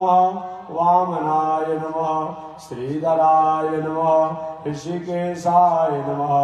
वामनाय नमः श्रीधराय नमः ऋषिकेशाय नमः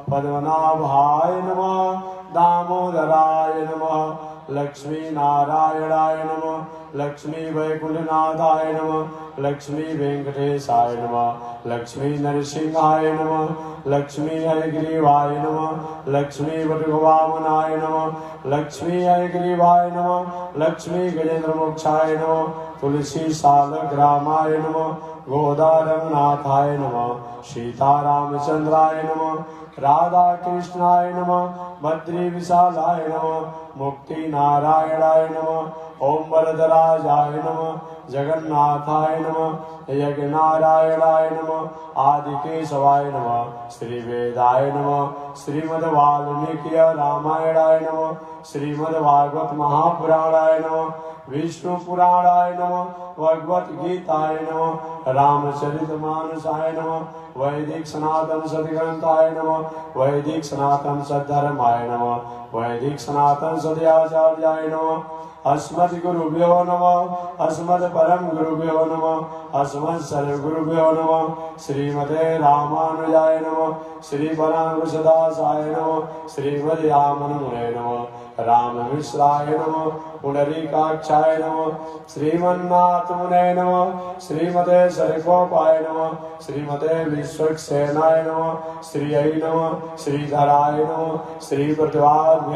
पद्मनाभाय नमः दामोदराय नमः लक्ष्मी नारायणाय नमः लक्ष्मी वैकुंठनाथाय नमः लक्ष्मी वेंकटेशाय नमः लक्ष्मी नरसिंहाय नमः लक्ष्मी हयग्रीवाय नमः लक्ष्मी वटुकवामनाय नमः लक्ष्मी हयग्रीवाय नमः लक्ष्मी गजेंद्रमोक्षाय नमः तुलसी सालग्रामाय नमः गोदारंगनाथाय नमः सीतारामचंद्राय नमः राधा कृष्णाय नमः बद्री विशालाय नमः मुक्ति नारायणाय नमः ओम वरदराजाय नमः जगन्नाथाय नमः यज्ञ नारायणाय नमः आदिकेशवाय नमः श्री वेदाय नमः श्रीमद् वाल्मीकि रामायणाय नमः श्रीमद् भागवत महापुराणाय नमः विष्णु पुराणाय नमः भगवत गीताय नमः रामचरितमानसाय नमः वैदिक सनातन सद्ग्रंथाय नमः वैदिक सनातन सद्धर्माय नमः वैदिक सनातन सदयाचार्याय नमः अस्मद् गुरुभ्यो नमः अस्मद् परम गुरुभ्यो नमः अस्मद् सर्वगुरुभ्यो नमः श्रीमते रामानुजाय नमः श्री परांकुशदासाय नमः श्रीमद् यामनमुने नमः राम मिश्राय नमः पुंडरीकाक्षाय नमः श्रीमन्नाथ मुने नमः श्रीमते सरगोपाय नमः श्रीमते विश्वक्सेनाय नमः श्रीयै नमः श्रीधराय नमः श्री भगवान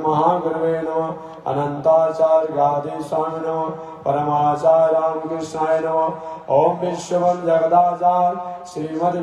महागुरवे नमः अनंताचार्य गादी स्वामी नमः परमाचार्य रामकृष्णाय नमः ओम विश्ववं जगदाचार्य श्रीमद्